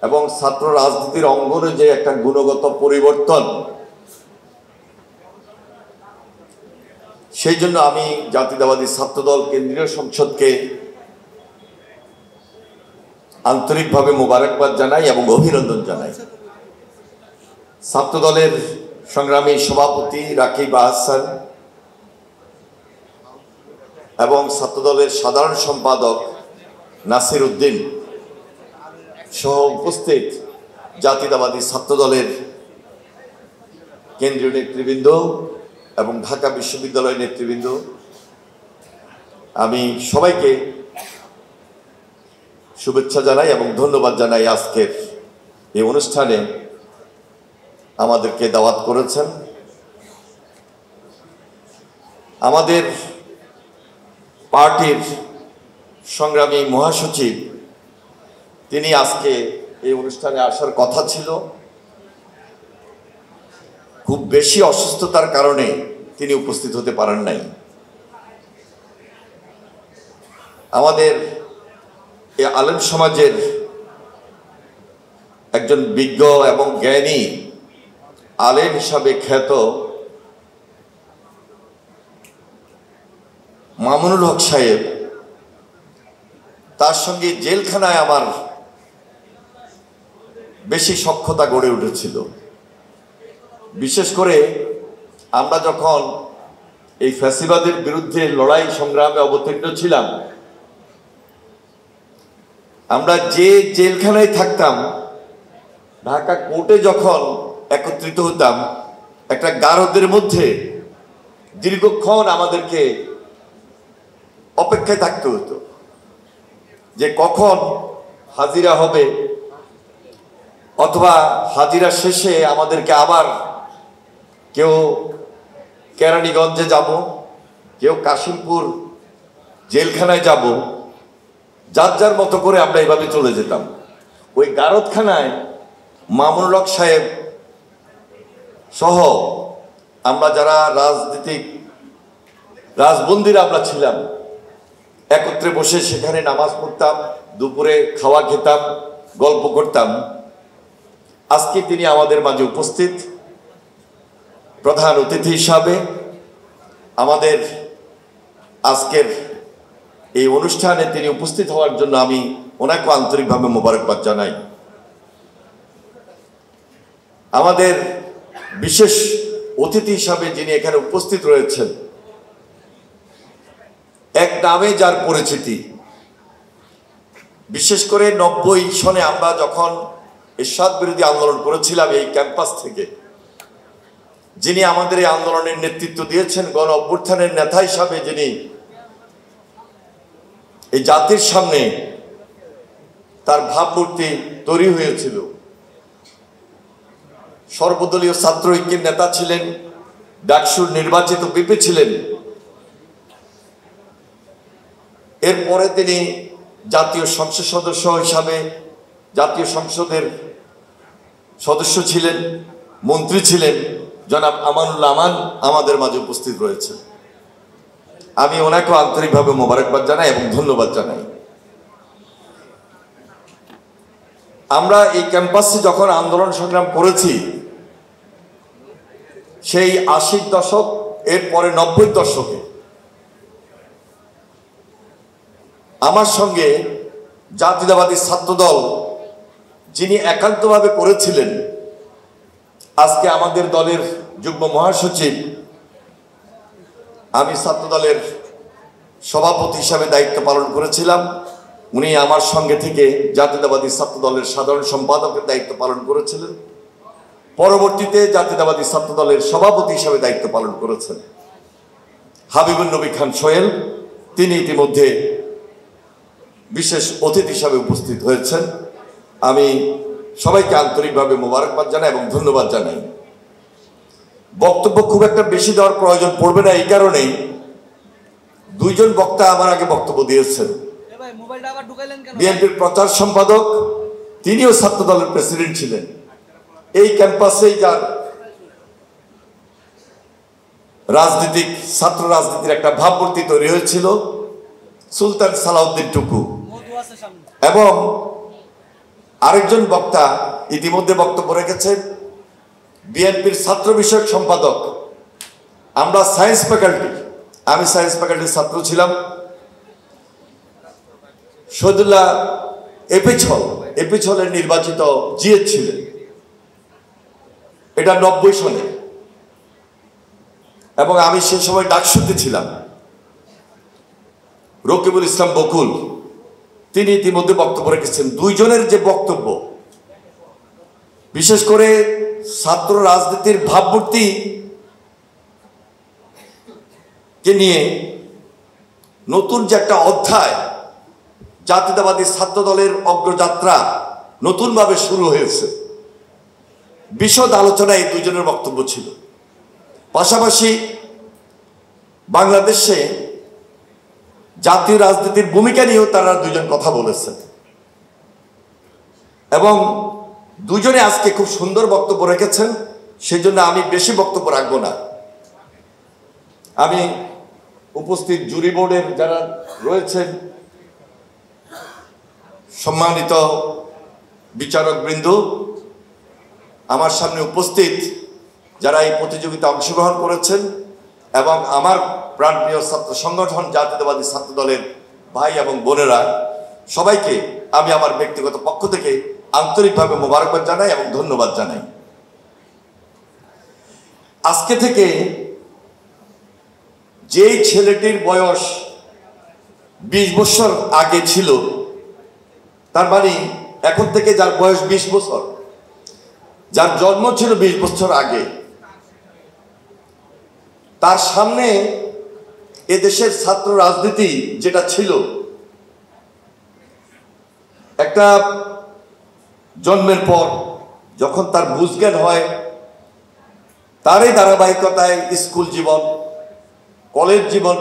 এবং ছাত্র রাজনীতির অঙ্গনে যে একটা গুণগত পরিবর্তন, সেই জন্য আমি জাতীয়তাবাদী ছাত্রদল কেন্দ্রীয় সংসদকে আন্তরিকভাবে মোবারকবাদ জানাই এবং অভিনন্দন জানাই। ছাত্রদলের সংগ্রামী সভাপতি রাকিব আহসান এবং ছাত্রদলের সাধারণ সম্পাদক নাসির উদ্দিন সহ উপস্থিত জাতীয়তাবাদী ছাত্রদলের কেন্দ্রীয় নেতৃবৃন্দ এবং ঢাকা বিশ্ববিদ্যালয়ের নেতৃবৃন্দ, আমি সবাইকে শুভেচ্ছা জানাই এবং ধন্যবাদ জানাই। আজকের এই অনুষ্ঠানে আমাদেরকে দাওয়াত করেছেন। আমাদের পার্টির সংগ্রামী মহাসচিব, তিনি আজকে এই অনুষ্ঠানে আসার কথা ছিল, খুব বেশি অসুস্থতার কারণে তিনি উপস্থিত হতে পারেন নাই। আমাদের এই আলেম সমাজের একজন বিজ্ঞ এবং জ্ঞানী আলেম হিসাবে খ্যাত মামুনুল হক সাহেব, তার সঙ্গে জেলখানায় আমার বেশি সখ্যতা গড়ে উঠেছিল। বিশেষ করে আমরা যখন এই ফ্যাসিবাদের বিরুদ্ধে লড়াই সংগ্রামে অবতীর্ণ ছিলাম, আমরা যে জেলখানায় থাকতাম, ঢাকা কোর্টে যখন একত্রিত হতাম, একটা গারদের মধ্যে দীর্ঘক্ষণ আমাদেরকে অপেক্ষায় থাকতে হতো যে কখন হাজিরা হবে, অথবা হাজিরা শেষে আমাদেরকে আবার কেউ কেরানীগঞ্জে যাব, কেউ কাশিমপুর জেলখানায় যাব, যার যার মতো করে আমরা এভাবে চলে যেতাম। ওই গারদখানায় মামুনুল হক সাহেব সহ আমরা যারা রাজবন্দীরা আমরা ছিলাম, একত্রে বসে সেখানে নামাজ পড়তাম, দুপুরে খাওয়া খেতাম, গল্প করতাম। আজকে তিনি আমাদের মাঝে উপস্থিত প্রধান অতিথি হিসাবে। আমাদের আজকের এই অনুষ্ঠানে তিনি উপস্থিত হওয়ার জন্য আমি ওনাকে আন্তরিকভাবে মোবারকবাদ জানাই। আমাদের বিশেষ অতিথি হিসাবে যিনি এখানে উপস্থিত রয়েছেন, এক নামে যার পরিচিতি, বিশেষ করে 90 সনে আমরা যখন এরশাদ বিরোধী আন্দোলন করেছিলাম এই ক্যাম্পাস থেকে, যিনি আমাদের এই আন্দোলনের নেতৃত্ব দিয়েছেন, গণ অভ্যুত্থানের নেতা হিসাবে যিনি এই জাতির সামনে তার ভাবমূর্তি তৈরি হয়েছিল, সর্বদলীয় ছাত্র ঐক্যের নেতা ছিলেন, ডাকসুর নির্বাচিত বিপি ছিলেন। এরপরে তিনি জাতীয় সংসদ সদস্য হিসাবে জাতীয় সংসদের সদস্য ছিলেন, মন্ত্রী ছিলেন। জনাব আমানুল্লাহ আমান আমাদের মাঝে উপস্থিত রয়েছে। আমি ওনাকেও আন্তরিকভাবে মোবারকবাদ জানাই এবং ধন্যবাদ জানাই। আমরা এই ক্যাম্পাসে যখন আন্দোলন সংগ্রাম করেছি, সেই 80 দশক, এরপরে 90 দশকে আমার সঙ্গে জাতীয়তাবাদী ছাত্রদল যিনি একান্তভাবে করেছিলেন, আজকে আমাদের দলের যুগ্ম মহাসচিব, আমি ছাত্রদলের সভাপতি হিসাবে দায়িত্ব পালন করেছিলাম, উনি আমার সঙ্গে থেকে জাতীয়তাবাদী ছাত্রদলের সাধারণ সম্পাদকের দায়িত্ব পালন করেছিলেন। পরবর্তীতে জাতীয়তাবাদী ছাত্রদলের সভাপতি হিসাবে দায়িত্ব পালন করেছেন হাবিবুন নবী খান সোহেল, তিনি ইতিমধ্যে বিশেষ অতিথি হিসাবে উপস্থিত হয়েছেন। আমি সবাইকে আন্তরিকভাবে মোবারকবাদ জানাই এবং ধন্যবাদ জানাই। বক্তব্য খুব একটা বেশি দেওয়ার প্রয়োজন পড়বে না, এই কারণেই দুইজন বক্তা আমার আগে বক্তব্য দিয়েছেন। বিএনপির প্রচার সম্পাদক, তিনিও ছাত্রদলের প্রেসিডেন্ট ছিলেন। এই ক্যাম্পাসেই যার ছাত্র রাজনীতির একটা ভাবমূর্তি তৈরি হয়েছিল, সুলতান সালাউদ্দিন টুকু, এবং আরেকজন বক্তা ইতিমধ্যে বক্তব্য রেখেছেন, বিএনপির ছাত্র বিষয়ক সম্পাদক। আমরা সায়েন্স ফ্যাকাল্টি, আমি সায়েন্স ফ্যাকাল্টির ছাত্র ছিলাম। শহীদুল্লাহ এপিছলের নির্বাচিত জিএস ছিলেন, এটা 90 সনে, এবং আমি সে সময় ডাকসুতে ছিলাম। রকিবুল ইসলাম বকুল তিনি ইতিমধ্যে বক্তব্য রেখেছেন। দুইজনের যে বক্তব্য, বিশেষ করে ছাত্র রাজনীতির ভাবমূর্তি কে নিয়ে নতুন যে একটা অধ্যায় জাতীয়তাবাদী ছাত্র দলের অগ্রযাত্রা নতুনভাবে শুরু হয়েছে, বিশদ আলোচনায় এই দুইজনের বক্তব্য ছিল। পাশাপাশি বাংলাদেশে জাতীয় রাজনীতির ভূমিকা নিয়েও তারা দুইজন কথা বলেছেন, এবং দুজনে আজকে খুব সুন্দর বক্তব্য রেখেছেন। সেই জন্য আমি বেশি বক্তব্য রাখবো না। আমি উপস্থিত জুরি বোর্ডের যারা রয়েছেন, সম্মানিত বিচারক বৃন্দ, আমার সামনে উপস্থিত যারা এই প্রতিযোগিতা অংশগ্রহণ করেছেন, এবং আমার প্রাণপ্রিয় ছাত্র সংগঠন জাতীয়তাবাদী ছাত্র দলের ভাই এবং বোনেরা, সবাইকে আমি আমার ব্যক্তিগত পক্ষ থেকে আন্তরিকভাবে মোবারকবাদ জানাই এবং ধন্যবাদ জানাই। আজকে থেকে যেই ছেলেটির বয়স 20 বছর আগে ছিল, তার মানে এখন থেকে যার বয়স 20 বছর, যার জন্ম ছিল 20 বছর আগে, তার সামনে এদেশের ছাত্র রাজনীতি যেটা ছিল, একটা জন্মের পর যখন তার বুঝজ্ঞান হয়, তারই ধারাবাহিকতায় স্কুল জীবন, কলেজ জীবন,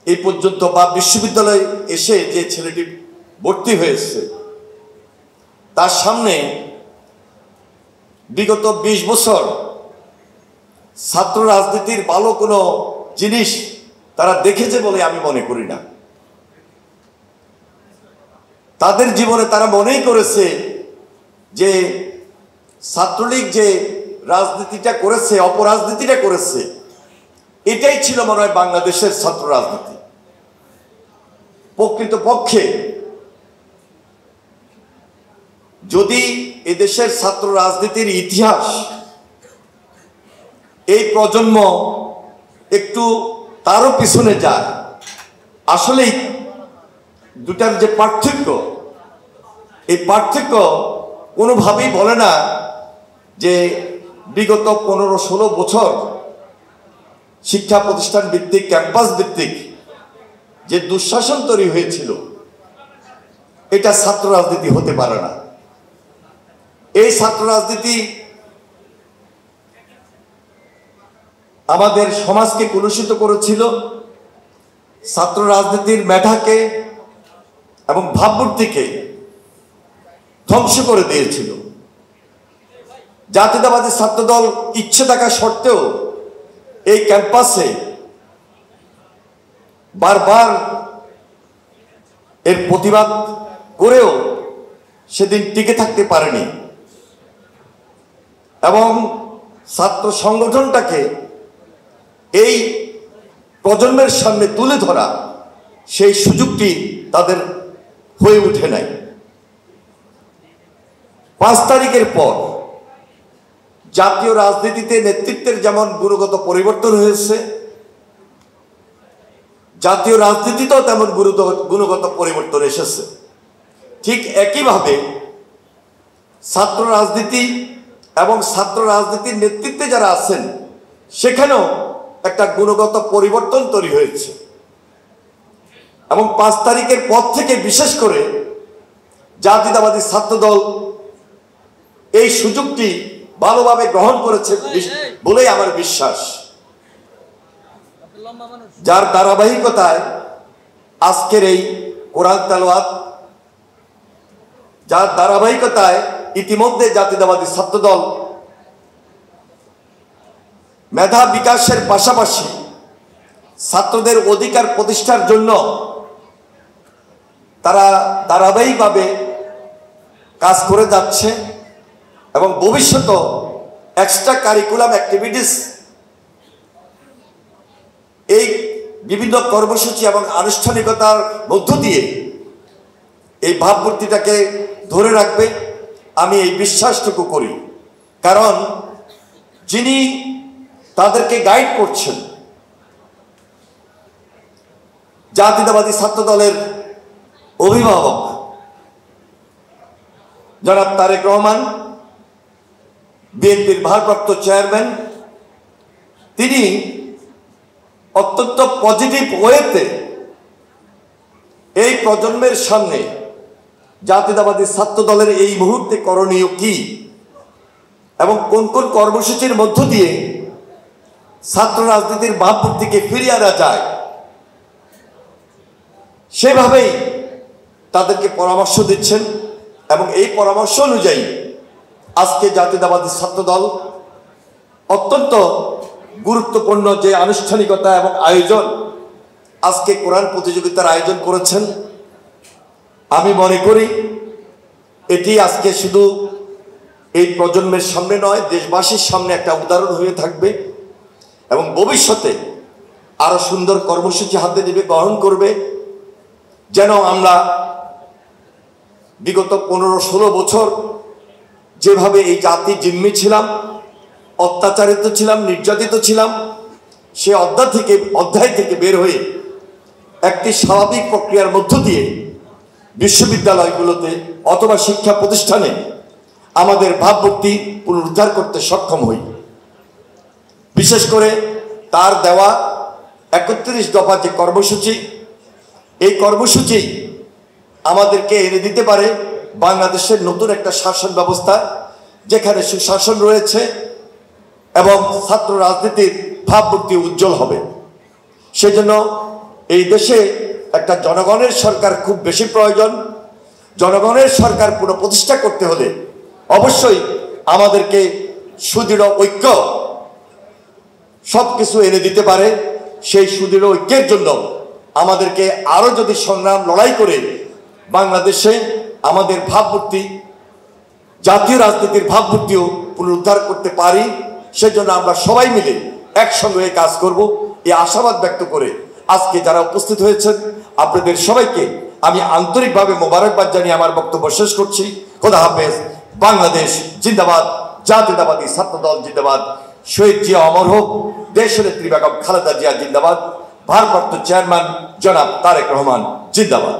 এই পর্যন্ত বা বিশ্ববিদ্যালয়ে এসে যে ছেলেটি ভর্তি হয়েছে, তার সামনে বিগত 20 বছর ছাত্র রাজনীতির ভালো কোনো জিনিস তারা দেখেছে বলে আমি মনে করি না। তাদের জীবনে তারা মনেই করেছে যে ছাত্রলীগ যে রাজনীতিটা করেছে, অপরাজনীতিটা করেছে, এটাই ছিল মনে হয় বাংলাদেশের ছাত্র রাজনীতি। প্রকৃতপক্ষে যদি এদেশের ছাত্র রাজনীতির ইতিহাস এই প্রজন্ম একটু তারও পিছনে যায়, আসলেই দুটার যে পার্থক্য, এই পার্থক্য কোনোভাবেই বলে না যে বিগত 15-16 বছর শিক্ষা প্রতিষ্ঠান ভিত্তিক, ক্যাম্পাস ভিত্তিক যে দুঃশাসন তৈরি হয়েছিল, এটা ছাত্র রাজনীতি হতে পারে না। এই ছাত্র রাজনীতি আমাদের সমাজকে কলুষিত করেছিল, ছাত্র রাজনীতির মেধাকে এবং ভাবমূর্তিকে ধ্বংস করে দিয়েছিল। জাতীয়তাবাদী ছাত্রদল ইচ্ছে থাকা সত্ত্বেও এই ক্যাম্পাসে বারবার এর প্রতিবাদ করেও সেদিন টিকে থাকতে পারেনি, এবং ছাত্র সংগঠনটাকে এই প্রজন্মের সামনে তুলে ধরা সেই সুযোগটি তাদের হয়ে ওঠে নাই। 5 তারিখের পর জাতীয় রাজনীতিতে নেতৃত্বের যেমন গুণগত পরিবর্তন হয়েছে, জাতীয় রাজনীতিতেও তেমন গুণগত পরিবর্তন এসেছে। ঠিক একইভাবে ছাত্র রাজনীতি এবং ছাত্র রাজনীতির নেতৃত্বে যারা আছেন, সেখানেও একটা গুণগত পরিবর্তন তৈরি হয়েছে, এবং 5 তারিখের পর থেকে বিশেষ করে জাতীয়তাবাদী ছাত্রদল এই সুযোগটি ভালোভাবে গ্রহণ করেছে বলেই আমার বিশ্বাস, যার ধারাবাহিকতায় আজকের এই কোরআন তেলাওয়াত, যার ধারাবাহিকতায় ইতিমধ্যে জাতীয়তাবাদী ছাত্রদল মেধা বিকাশের পাশাপাশি ছাত্রদের অধিকার প্রতিষ্ঠার জন্য তারা ধারাবাহিকভাবে কাজ করে যাচ্ছে এবং ভবিষ্যতে এক্সট্রা কারিকুলাম অ্যাক্টিভিটিস এই বিভিন্ন কর্মসূচি এবং আনুষ্ঠানিকতার মধ্য দিয়ে এই ভাবমূর্তিটাকে ধরে রাখবে, আমি এই বিশ্বাসটুকু করি। কারণ যিনি তাদেরকে গাইড করছেন, জাতীয়তাবাদী ছাত্র দলের অভিভাবক জনাব তারেক রহমান, বিএনপির ভারপ্রাপ্ত চেয়ারম্যান, তিনি অত্যন্ত পজিটিভ ওয়েতে এই প্রজন্মের সামনে জাতীয়তাবাদী ছাত্র দলের এই মুহূর্তে করণীয় কি এবং কোন কোন কর্মসূচির মধ্য দিয়ে ছাত্র রাজনীতির ভাবমূর্তিকে ফিরিয়ে আনা যায়, সেভাবেই তাদেরকে পরামর্শ দিচ্ছেন। এবং এই পরামর্শ অনুযায়ী আজকে জাতীয়তাবাদী ছাত্র দল অত্যন্ত গুরুত্বপূর্ণ যে আনুষ্ঠানিকতা এবং আয়োজন, আজকে কোরআন প্রতিযোগিতার আয়োজন করেছেন। আমি মনে করি এটি আজকে শুধু এই প্রজন্মের সামনে নয়, দেশবাসীর সামনে একটা উদাহরণ হয়ে থাকবে এবং ভবিষ্যতে আরো সুন্দর কর্মসূচি হাতে নেবে, গ্রহণ করবে, যেন আমরা বিগত 15-16 বছর যেভাবে এই জাতি জিম্মি ছিলাম, অত্যাচারিত ছিলাম, নির্যাতিত ছিলাম, সে অধ্যায় থেকে বের হয়ে একটি স্বাভাবিক প্রক্রিয়ার মধ্য দিয়ে বিশ্ববিদ্যালয়গুলোতে অথবা শিক্ষা প্রতিষ্ঠানে আমাদের ভাবমূর্তি পুনরুদ্ধার করতে সক্ষম হই। বিশেষ করে তার দেওয়া 31 দফা যে কর্মসূচি, এই কর্মসূচি আমাদেরকে এনে দিতে পারে বাংলাদেশের নতুন একটা শাসন ব্যবস্থা, যেখানে সুশাসন রয়েছে এবং ছাত্র রাজনীতির ভাবমূর্তি উজ্জ্বল হবে। সেজন্য এই দেশে একটা জনগণের সরকার খুব বেশি প্রয়োজন। জনগণের সরকার পুনঃপ্রতিষ্ঠা করতে হলে অবশ্যই আমাদেরকে সুদৃঢ় ঐক্য সবকিছু এনে দিতে পারে। সেই সুদৃঢ় ঐক্যের জন্য আমাদেরকে আরো যদি সংগ্রাম লড়াই করে বাংলাদেশে আমাদের ভাবমূর্তি, জাতীয় রাজনীতির ভাবমূর্তিও পুনরুদ্ধার করতে পারি, সেজন্য আমরা সবাই মিলে একসঙ্গে কাজ করব, এই আশাবাদ ব্যক্ত করে আজকে যারা উপস্থিত হয়েছেন আপনাদের সবাইকে আমি আন্তরিকভাবে মোবারকবাদ জানিয়ে আমার বক্তব্য শেষ করছি। খোদা হাফেজ। বাংলাদেশ জিন্দাবাদ, জাতীয়তাবাদী ছাত্র দল জিন্দাবাদ, শহীদ জিয়া অমর হোক, দেশনেত্রী বেগম খালেদা জিয়া জিন্দাবাদ, ভারপ্রাপ্ত চেয়ারম্যান জনাব তারেক রহমান জিন্দাবাদ।